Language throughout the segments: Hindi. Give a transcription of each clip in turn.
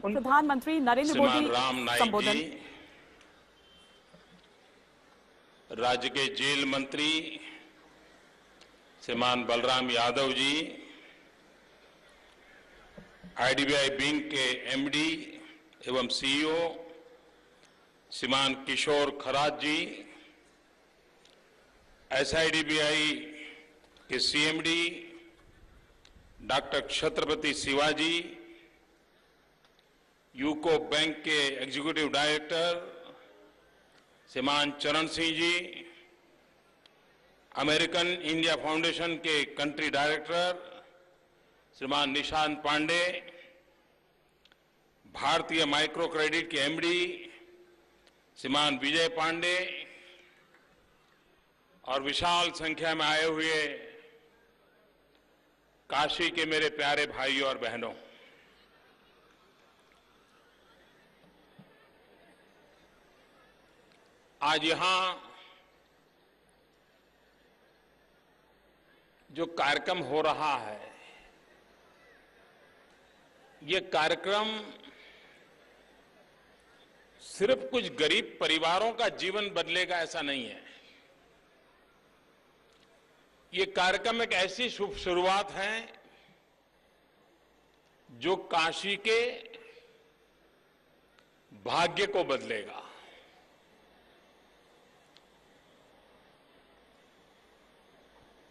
प्रधानमंत्री नरेंद्र मोदी राम नाईक संबोधन। जी, राज्य के जेल मंत्री श्रीमान बलराम यादव जी, आईडीबीआई बैंक के एमडी एवं सीईओ श्रीमान किशोर खरात जी, एसआईडीबीआई के CMD doctor Chhatrapati Shivaji, UCO bank के एग्जीक्यूटिव डायरेक्टर श्रीमान चरण Singh ji, American India foundation के कंट्री डायरेक्टर श्रीमान निशांत पांडे, भारतीय माइक्रो क्रेडिट के एमडी श्रीमान विजय पांडे और विशाल संख्या में आए हुए काशी के मेरे प्यारे भाइयों और बहनों, आज यहां जो कार्यक्रम हो रहा है, ये कार्यक्रम सिर्फ कुछ गरीब परिवारों का जीवन बदलेगा ऐसा नहीं है। ये कार्यक्रम एक ऐसी शुभ शुरुआत है जो काशी के भाग्य को बदलेगा।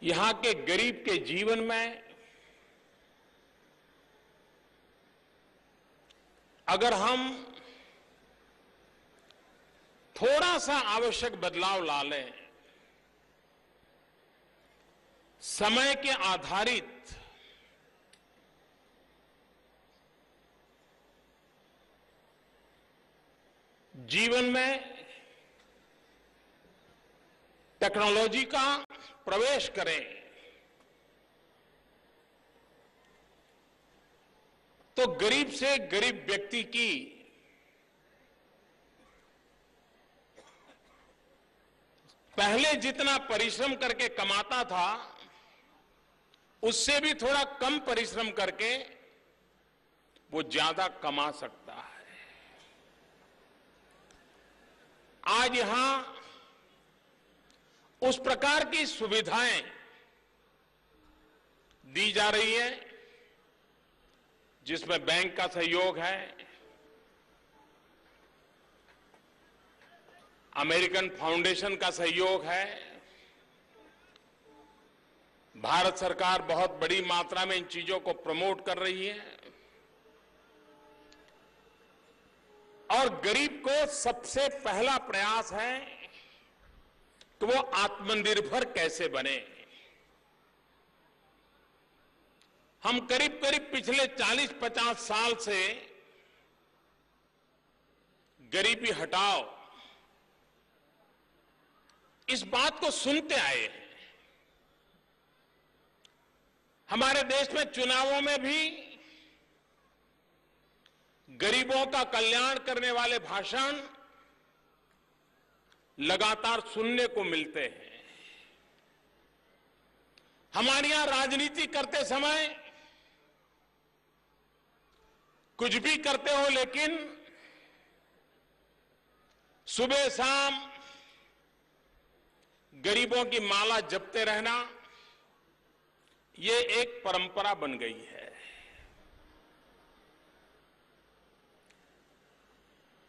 यहां के गरीब के जीवन में अगर हम थोड़ा सा आवश्यक बदलाव ला लें, समय के आधारित जीवन में टेक्नोलॉजी का प्रवेश करें, तो गरीब से गरीब व्यक्ति की पहले जितना परिश्रम करके कमाता था उससे भी थोड़ा कम परिश्रम करके वो ज्यादा कमा सकता है। आज यहां उस प्रकार की सुविधाएं दी जा रही है जिसमें बैंक का सहयोग है, अमेरिकन फाउंडेशन का सहयोग है, भारत सरकार बहुत बड़ी मात्रा में इन चीजों को प्रमोट कर रही है और गरीब को सबसे पहला प्रयास है कि वो आत्मनिर्भर कैसे बने। हम करीब करीब पिछले 40-50 साल से गरीबी हटाओ इस बात को सुनते आए हैं। हमारे देश में चुनावों में भी गरीबों का कल्याण करने वाले भाषण लगातार सुनने को मिलते हैं। हमारे यहां राजनीति करते समय कुछ भी करते हो, लेकिन सुबह शाम गरीबों की माला जपते रहना ये एक परंपरा बन गई है।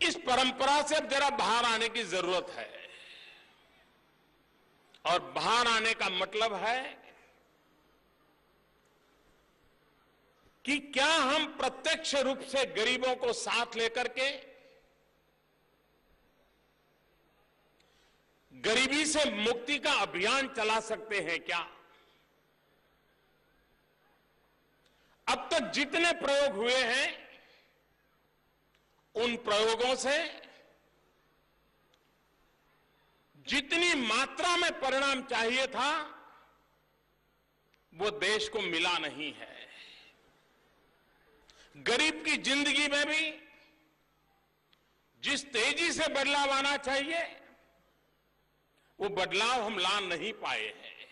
इस परंपरा से अब जरा बाहर आने की जरूरत है और बाहर आने का मतलब है कि क्या हम प्रत्यक्ष रूप से गरीबों को साथ लेकर के गरीबी से मुक्ति का अभियान चला सकते हैं क्या? अब तक जितने प्रयोग हुए हैं उन प्रयोगों से जितनी मात्रा में परिणाम चाहिए था वो देश को मिला नहीं है। गरीब की जिंदगी में भी जिस तेजी से बदलाव आना चाहिए वो बदलाव हम ला नहीं पाए हैं।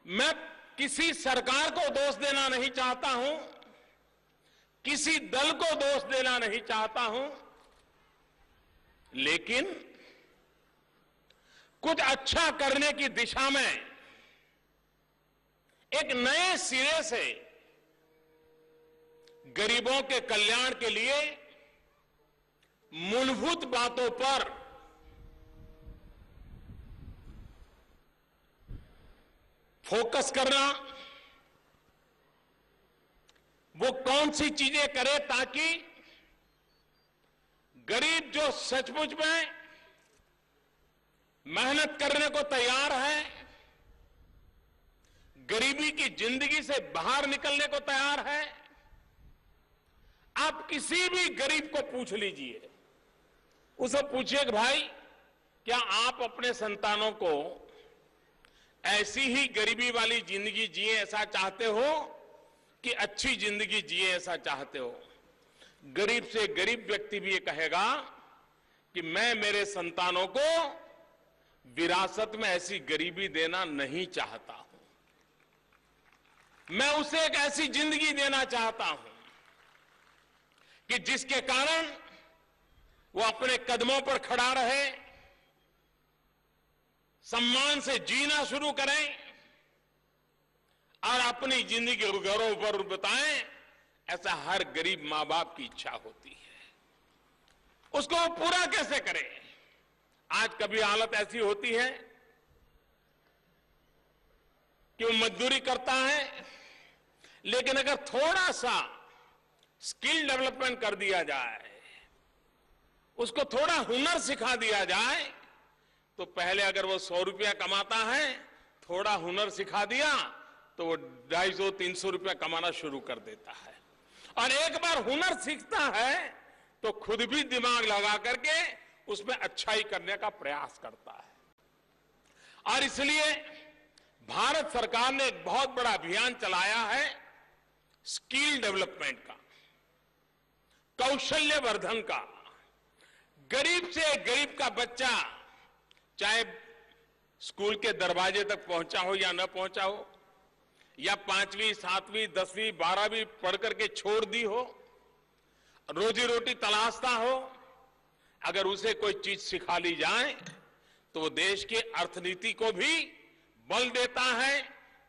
मैं किसी सरकार को दोष देना नहीं चाहता हूं, किसी दल को दोष देना नहीं चाहता हूं, लेकिन कुछ अच्छा करने की दिशा में एक नए सिरे से गरीबों के कल्याण के लिए मूलभूत बातों पर फोकस करना, वो कौन सी चीजें करे ताकि गरीब जो सचमुच में मेहनत करने को तैयार है, गरीबी की जिंदगी से बाहर निकलने को तैयार है। आप किसी भी गरीब को पूछ लीजिए, उसे पूछिए कि भाई क्या आप अपने संतानों को ऐसी ही गरीबी वाली जिंदगी जिए ऐसा चाहते हो कि अच्छी जिंदगी जिए ऐसा चाहते हो? गरीब से गरीब व्यक्ति भी ये कहेगा कि मैं मेरे संतानों को विरासत में ऐसी गरीबी देना नहीं चाहता हूं, मैं उसे एक ऐसी जिंदगी देना चाहता हूं कि जिसके कारण वो अपने कदमों पर खड़ा रहे, सम्मान से जीना शुरू करें और अपनी जिंदगी को गौरव पर बताएं। ऐसा हर गरीब मां बाप की इच्छा होती है। उसको वो पूरा कैसे करें? आज कभी हालत ऐसी होती है कि वो मजदूरी करता है, लेकिन अगर थोड़ा सा स्किल डेवलपमेंट कर दिया जाए, उसको थोड़ा हुनर सिखा दिया जाए, तो पहले अगर वो 100 रुपया कमाता है, थोड़ा हुनर सिखा दिया तो वो 250-300 रुपया कमाना शुरू कर देता है। और एक बार हुनर सीखता है तो खुद भी दिमाग लगा करके उसमें अच्छाई करने का प्रयास करता है। और इसलिए भारत सरकार ने एक बहुत बड़ा अभियान चलाया है स्किल डेवलपमेंट का, कौशल्य वर्धन का। गरीब से गरीब का बच्चा चाहे स्कूल के दरवाजे तक पहुंचा हो या न पहुंचा हो, या 5वीं, 7वीं, 10वीं, 12वीं पढ़ करके छोड़ दी हो, रोजी रोटी तलाशता हो, अगर उसे कोई चीज सिखा ली जाए तो वो देश की अर्थनीति को भी बल देता है,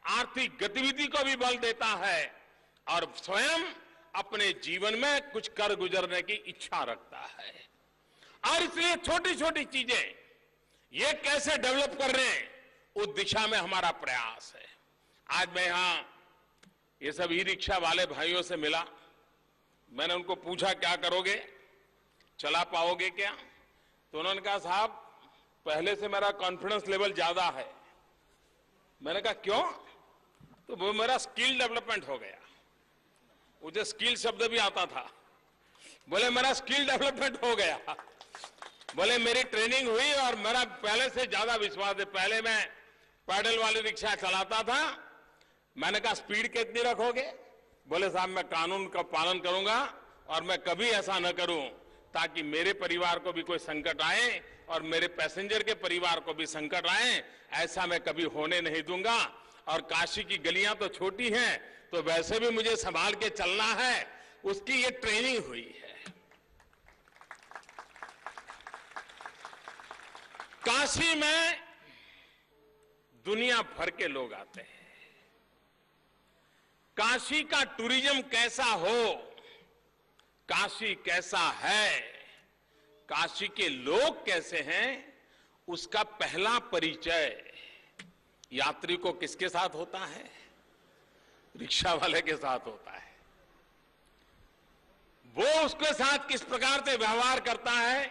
आर्थिक गतिविधि को भी बल देता है और स्वयं अपने जीवन में कुछ कर गुजरने की इच्छा रखता है। और इसलिए छोटी छोटी चीजें ये कैसे डेवलप कर रहे हैं, उस दिशा में हमारा प्रयास है। आज मैं यहां ये सब ई रिक्शा वाले भाइयों से मिला, मैंने उनको पूछा क्या करोगे, चला पाओगे क्या? तो उन्होंने कहा साहब पहले से मेरा कॉन्फिडेंस लेवल ज्यादा है। मैंने कहा क्यों? तो वो मेरा स्किल डेवलपमेंट हो गया। मुझे स्किल शब्द भी आता था। बोले मेरा स्किल डेवलपमेंट हो गया, बोले मेरी ट्रेनिंग हुई और मेरा पहले से ज्यादा विश्वास है। पहले मैं पैडल वाली रिक्शा चलाता था। मैंने कहा स्पीड कितनी रखोगे? बोले साहब मैं कानून का पालन करूंगा और मैं कभी ऐसा न करूं ताकि मेरे परिवार को भी कोई संकट आए और मेरे पैसेंजर के परिवार को भी संकट आए, ऐसा मैं कभी होने नहीं दूंगा। और काशी की गलियां तो छोटी हैं, तो वैसे भी मुझे संभाल के चलना है, उसकी ये ट्रेनिंग हुई है। काशी में दुनिया भर के लोग आते हैं। काशी का टूरिज्म कैसा हो, काशी कैसा है, काशी के लोग कैसे हैं, उसका पहला परिचय यात्री को किसके साथ होता है? रिक्शा वाले के साथ होता है। वो उसके साथ किस प्रकार से व्यवहार करता है,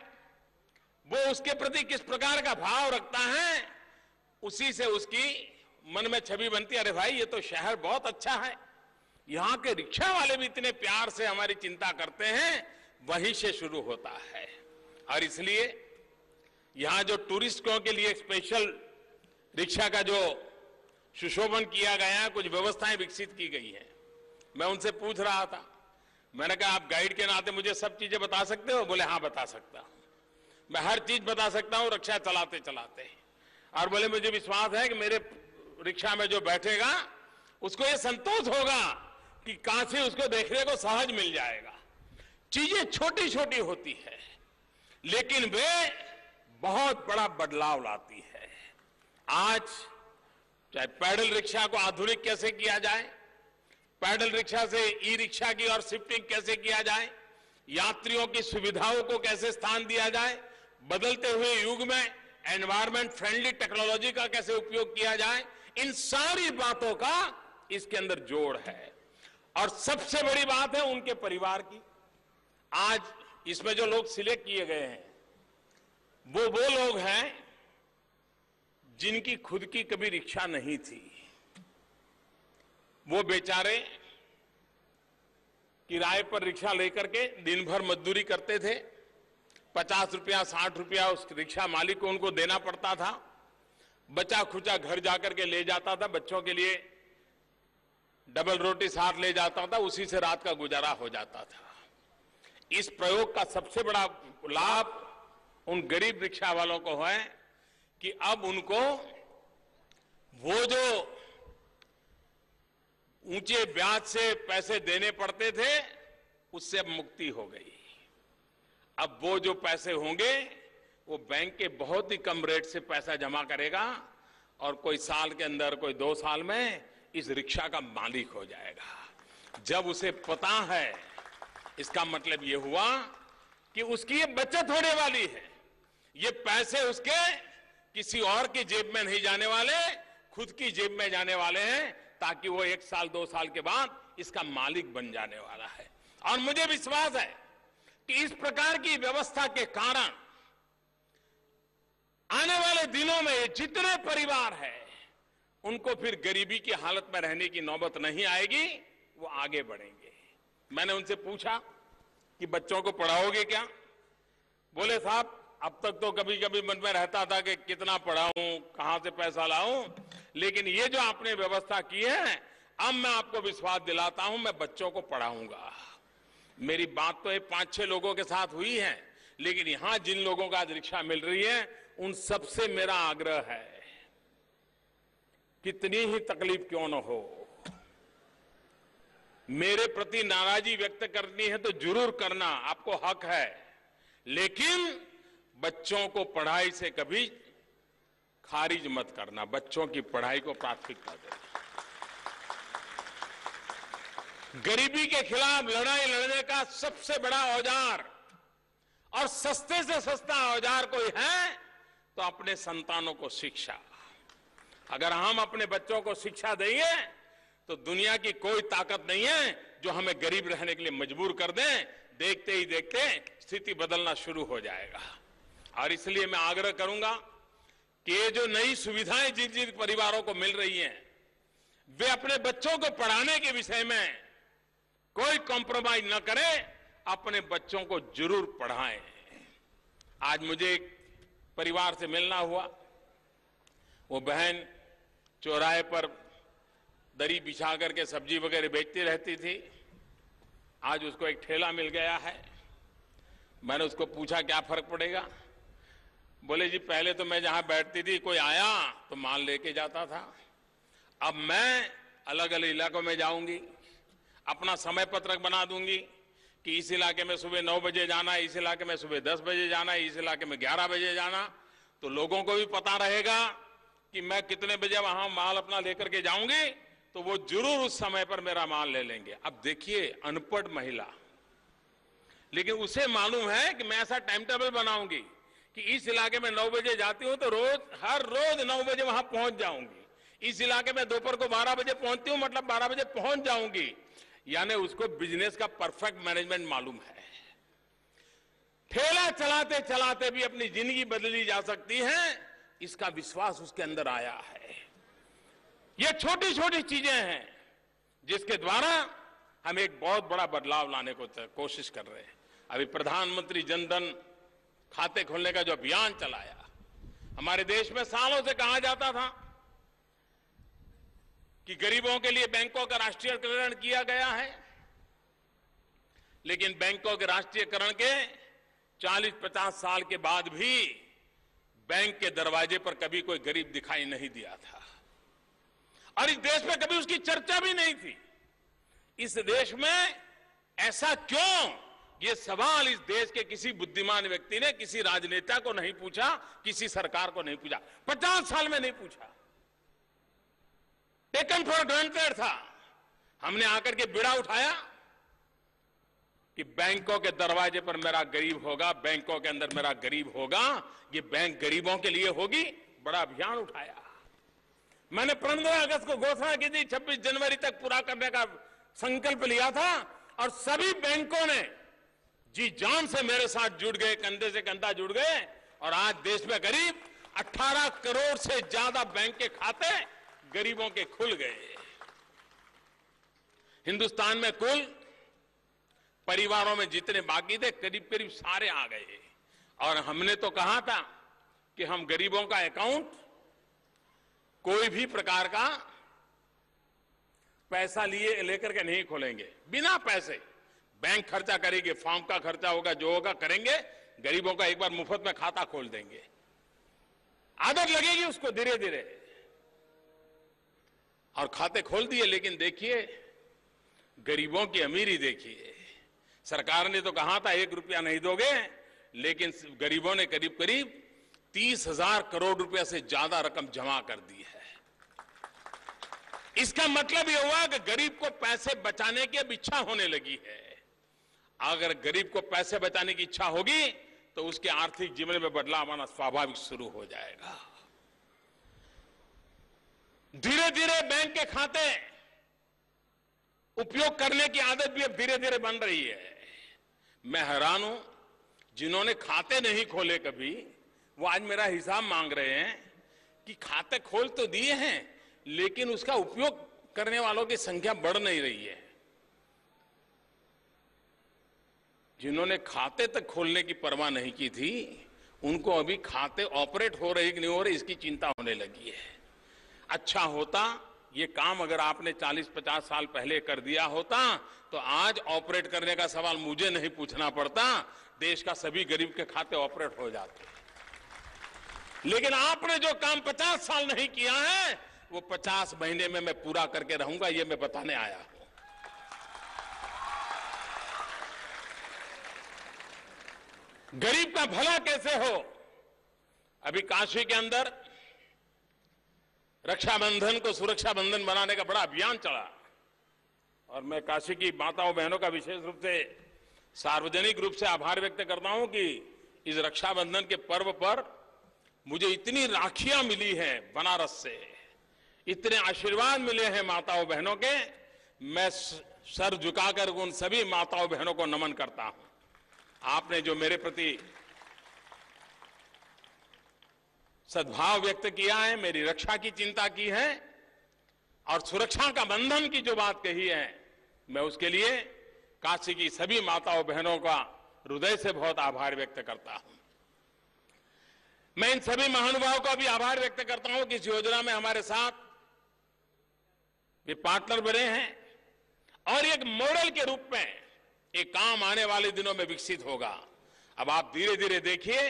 वो उसके प्रति किस प्रकार का भाव रखता है, उसी से उसकी मन में छवि बनती है। अरे भाई ये तो शहर बहुत अच्छा है, यहां के रिक्शा वाले भी इतने प्यार से हमारी चिंता करते हैं, वहीं से शुरू होता है। और इसलिए यहां जो टूरिस्टों के लिए स्पेशल रिक्शा का जो सुशोभन किया गया है, कुछ व्यवस्थाएं विकसित की गई हैं। मैं उनसे पूछ रहा था, मैंने कहा आप गाइड के नाते मुझे सब चीजें बता सकते हो? बोले हाँ बता सकता हूं, मैं हर चीज बता सकता हूं रिक्शा चलाते चलाते। और बोले मुझे विश्वास है कि मेरे रिक्शा में जो बैठेगा उसको ये संतोष होगा कि कांसे उसको देखने को सहज मिल जाएगा। चीजें छोटी छोटी होती है, लेकिन वे बहुत बड़ा बदलाव लाती है। आज चाहे पैडल रिक्शा को आधुनिक कैसे किया जाए, पैडल रिक्शा से ई रिक्शा की ओर शिफ्टिंग कैसे किया जाए, यात्रियों की सुविधाओं को कैसे स्थान दिया जाए, बदलते हुए युग में एनवायरमेंट फ्रेंडली टेक्नोलॉजी का कैसे उपयोग किया जाए, इन सारी बातों का इसके अंदर जोड़ है। और सबसे बड़ी बात है उनके परिवार की। आज इसमें जो लोग सिलेक्ट किए गए हैं वो लोग हैं जिनकी खुद की कभी रिक्शा नहीं थी। वो बेचारे किराए पर रिक्शा लेकर के दिन भर मजदूरी करते थे। 50 रुपया 60 रुपया उस रिक्शा मालिक को उनको देना पड़ता था। बचा खुचा घर जाकर के ले जाता था, बच्चों के लिए डबल रोटी साथ ले जाता था, उसी से रात का गुजारा हो जाता था। इस प्रयोग का सबसे बड़ा लाभ उन गरीब रिक्शा वालों को है कि अब उनको वो जो ऊंचे ब्याज से पैसे देने पड़ते थे उससे अब मुक्ति हो गई। अब वो जो पैसे होंगे वो बैंक के बहुत ही कम रेट से पैसा जमा करेगा और कोई साल के अंदर, कोई 2 साल में इस रिक्शा का मालिक हो जाएगा। जब उसे पता है, इसका मतलब ये हुआ कि उसकी ये बचत होने वाली है। ये पैसे उसके किसी और की जेब में नहीं जाने वाले, खुद की जेब में जाने वाले हैं, ताकि वो 1 साल 2 साल के बाद इसका मालिक बन जाने वाला है। और मुझे विश्वास है कि इस प्रकार की व्यवस्था के कारण आने वाले दिनों में जितने परिवार हैं उनको फिर गरीबी की हालत में रहने की नौबत नहीं आएगी, वो आगे बढ़ेंगे। मैंने उनसे पूछा कि बच्चों को पढ़ाओगे क्या? बोले साहब अब तक तो कभी कभी मन में रहता था कि कितना पढ़ाऊं, कहां से पैसा लाऊं, लेकिन ये जो आपने व्यवस्था की है, अब मैं आपको विश्वास दिलाता हूं, मैं बच्चों को पढ़ाऊंगा। मेरी बात तो ये 5-6 लोगों के साथ हुई है, लेकिन यहां जिन लोगों को आज रिक्शा मिल रही है उन सबसे मेरा आग्रह है, कितनी ही तकलीफ क्यों न हो, मेरे प्रति नाराजगी व्यक्त करनी है तो जरूर करना, आपको हक है, लेकिन बच्चों को पढ़ाई से कभी खारिज मत करना, बच्चों की पढ़ाई को प्राथमिकता देना। गरीबी के खिलाफ लड़ाई लड़ने का सबसे बड़ा औजार और सस्ते से सस्ता औजार कोई है तो अपने संतानों को शिक्षा। अगर हम अपने बच्चों को शिक्षा देंगे तो दुनिया की कोई ताकत नहीं है जो हमें गरीब रहने के लिए मजबूर कर दे। देखते ही देखते स्थिति बदलना शुरू हो जाएगा। और इसलिए मैं आग्रह करूंगा कि ये जो नई सुविधाएं जिन जिन परिवारों को मिल रही हैं, वे अपने बच्चों को पढ़ाने के विषय में कोई कॉम्प्रोमाइज न करें, अपने बच्चों को जरूर पढ़ाएं। आज मुझे एक परिवार से मिलना हुआ, वो बहन चौराहे पर दरी बिछा करके सब्जी वगैरह बेचती रहती थी। आज उसको एक ठेला मिल गया है। मैंने उसको पूछा क्या फर्क पड़ेगा? बोले जी पहले तो मैं जहां बैठती थी कोई आया तो माल लेके जाता था, अब मैं अलग अलग इलाकों में जाऊंगी, अपना समय पत्रक बना दूंगी कि इस इलाके में सुबह 9 बजे जाना है, इस इलाके में सुबह 10 बजे जाना है, इस इलाके में 11 बजे जाना, तो लोगों को भी पता रहेगा कि मैं कितने बजे वहां माल अपना लेकर के जाऊंगी, तो वो जरूर उस समय पर मेरा माल ले लेंगे। अब देखिए अनपढ़ महिला, लेकिन उसे मालूम है कि मैं ऐसा टाइम टेबल बनाऊंगी कि इस इलाके में 9 बजे जाती हूं तो हर रोज 9 बजे वहां पहुंच जाऊंगी, इस इलाके में दोपहर को 12 बजे पहुंचती हूं मतलब 12 बजे पहुंच जाऊंगी। यानी उसको बिजनेस का परफेक्ट मैनेजमेंट मालूम है। ठेला चलाते चलाते भी अपनी जिंदगी बदली जा सकती है, इसका विश्वास उसके अंदर आया है। ये छोटी छोटी चीजें हैं जिसके द्वारा हम एक बहुत बड़ा बदलाव लाने को कोशिश कर रहे हैं। अभी प्रधानमंत्री जनधन खाते खोलने का जो अभियान चलाया, हमारे देश में सालों से कहा जाता था कि गरीबों के लिए बैंकों का राष्ट्रीयकरण किया गया है, लेकिन बैंकों के राष्ट्रीयकरण के 40-50 साल के बाद भी बैंक के दरवाजे पर कभी कोई गरीब दिखाई नहीं दिया था और इस देश में कभी उसकी चर्चा भी नहीं थी। इस देश में ऐसा क्यों, ये सवाल इस देश के किसी बुद्धिमान व्यक्ति ने किसी राजनेता को नहीं पूछा, किसी सरकार को नहीं पूछा, 50 साल में नहीं पूछा। टेकन फॉर ग्रांटेड था। हमने आकर के बीड़ा उठाया कि बैंकों के दरवाजे पर मेरा गरीब होगा, बैंकों के अंदर मेरा गरीब होगा, ये बैंक गरीबों के लिए होगी। बड़ा अभियान उठाया। मैंने 15 अगस्त को घोषणा की थी, 26 जनवरी तक पूरा करने का संकल्प लिया था और सभी बैंकों ने जी जान से मेरे साथ जुड़ गए, कंधे से कंधा जुड़ गए और आज देश में करीब 18 करोड़ से ज्यादा बैंक के खाते गरीबों के खुल गए। हिंदुस्तान में कुल परिवारों में जितने बाकी थे करीब करीब सारे आ गए। और हमने तो कहा था कि हम गरीबों का अकाउंट कोई भी प्रकार का पैसा लिए लेकर के नहीं खोलेंगे, बिना पैसे। बैंक खर्चा करेगी, फॉर्म का खर्चा होगा, जो होगा करेंगे, गरीबों का एक बार मुफ्त में खाता खोल देंगे। आदत लगेगी उसको धीरे धीरे, और खाते खोल दिए। लेकिन देखिए गरीबों की अमीरी देखिए। सरकार ने तो कहा था 1 रुपया नहीं दोगे, लेकिन गरीबों ने करीब करीब 30,000 करोड़ रुपया से ज्यादा रकम जमा कर दी है। इसका मतलब यह हुआ कि गरीब को पैसे बचाने की अब इच्छा होने लगी है। अगर गरीब को पैसे बचाने की इच्छा होगी तो उसके आर्थिक जीवन में बदलाव आना स्वाभाविक शुरू हो जाएगा। धीरे धीरे बैंक के खाते उपयोग करने की आदत भी अब धीरे धीरे बन रही है। मैं हैरान हूं, जिन्होंने खाते नहीं खोले कभी, वो आज मेरा हिसाब मांग रहे हैं कि खाते खोल तो दिए हैं लेकिन उसका उपयोग करने वालों की संख्या बढ़ नहीं रही है। जिन्होंने खाते तक खोलने की परवाह नहीं की थी, उनको अभी खाते ऑपरेट हो रहे कि नहीं हो रहे इसकी चिंता होने लगी है। अच्छा होता ये काम अगर आपने 40-50 साल पहले कर दिया होता तो आज ऑपरेट करने का सवाल मुझे नहीं पूछना पड़ता, देश का सभी गरीब के खाते ऑपरेट हो जाते। लेकिन आपने जो काम 50 साल नहीं किया है वो 50 महीने में मैं पूरा करके रहूंगा, ये मैं बताने आया हूं। गरीब का भला कैसे हो? अभी काशी के अंदर रक्षाबंधन को सुरक्षा बंधन बनाने का बड़ा अभियान चला और मैं काशी की माताओं बहनों का विशेष रूप से सार्वजनिक रूप से आभार व्यक्त करता हूं कि इस रक्षाबंधन के पर्व पर मुझे इतनी राखियां मिली हैं बनारस से, इतने आशीर्वाद मिले हैं माताओं बहनों के। मैं सर झुकाकर उन सभी माताओं बहनों को नमन करता हूं। आपने जो मेरे प्रति सद्भाव व्यक्त किया है, मेरी रक्षा की चिंता की है और सुरक्षा का बंधन की जो बात कही है, मैं उसके लिए काशी की सभी माताओं बहनों का हृदय से बहुत आभार व्यक्त करता हूं। मैं इन सभी महानुभावों का भी आभार व्यक्त करता हूं कि इस योजना में हमारे साथ वे पार्टनर बने हैं और एक मॉडल के रूप में एक काम आने वाले दिनों में विकसित होगा। अब आप धीरे धीरे देखिए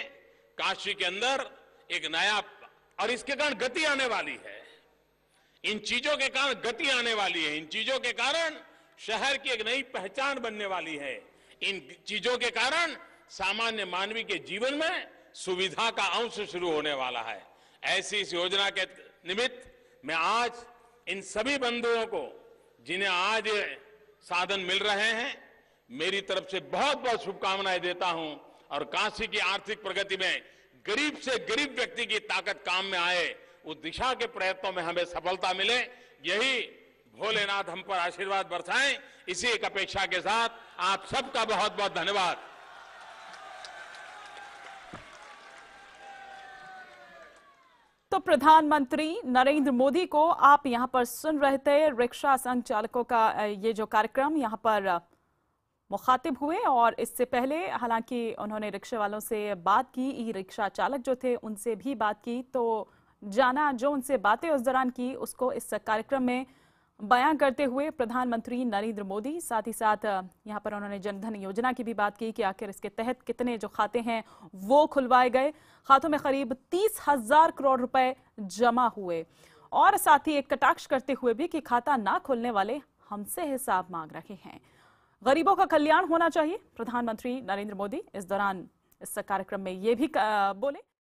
काशी के अंदर एक नया, और इसके कारण गति आने वाली है। इन चीजों के कारण गति आने वाली है। इन चीजों के कारण शहर की एक नई पहचान बनने वाली है। इन चीजों के कारण सामान्य मानवी के जीवन में सुविधा का अंश शुरू होने वाला है। ऐसी इस योजना के निमित्त मैं आज इन सभी बंधुओं को जिन्हें आज साधन मिल रहे हैं, मेरी तरफ से बहुत बहुत शुभकामनाएं देता हूं और काशी की आर्थिक प्रगति में गरीब से गरीब व्यक्ति की ताकत काम में आए, उस दिशा के प्रयत्नों में हमें सफलता मिले, यही भोलेनाथ हम पर आशीर्वाद बरसाएं। इसी एक अपेक्षा के साथ आप सबका बहुत बहुत धन्यवाद। तो प्रधानमंत्री नरेंद्र मोदी को आप यहां पर सुन रहे थे। रिक्शा संघ चालकों का ये जो कार्यक्रम यहां पर मुखातिब हुए और इससे पहले हालांकि उन्होंने रिक्शा वालों से बात की, ई रिक्शा चालक जो थे उनसे भी बात की, तो जाना जो उनसे बातें उस दौरान की उसको इस कार्यक्रम में बयां करते हुए प्रधानमंत्री नरेंद्र मोदी। साथ ही साथ यहां पर उन्होंने जनधन योजना की भी बात की कि आखिर इसके तहत कितने जो खाते हैं वो खुलवाए गए। खातों में करीब 30,000 करोड़ रुपए जमा हुए और साथ ही एक कटाक्ष करते हुए भी कि खाता ना खोलने वाले हमसे हिसाब मांग रहे हैं। गरीबों का कल्याण होना चाहिए, प्रधानमंत्री नरेंद्र मोदी इस दौरान इस कार्यक्रम में ये भी बोले।